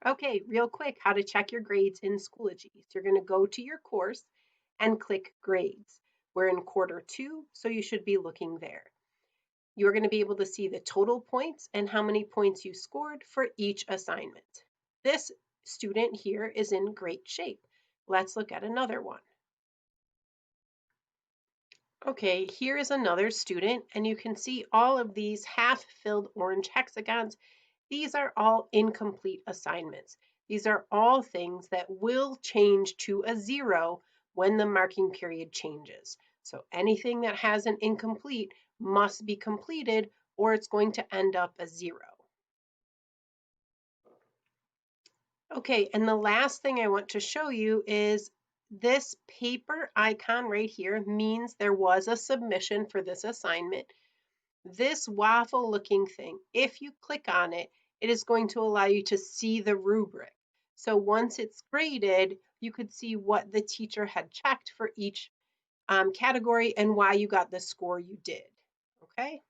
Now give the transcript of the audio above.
Okay, real quick, how to check your grades in Schoology. So you're going to go to your course and click grades. We're in quarter 2, so you should be looking there. You're going to be able to see the total points and how many points you scored for each assignment. This student here is in great shape. Let's look at another one. Okay, here is another student, and you can see all of these half-filled orange hexagons. These are all incomplete assignments. These are all things that will change to a 0 when the marking period changes. So anything that has an incomplete must be completed or it's going to end up a 0. Okay, and the last thing I want to show you is this paper icon right here means there was a submission for this assignment. This waffle looking thing, if you click on it, it is going to allow you to see the rubric. So once it's graded, you could see what the teacher had checked for each category and why you got the score you did. Okay?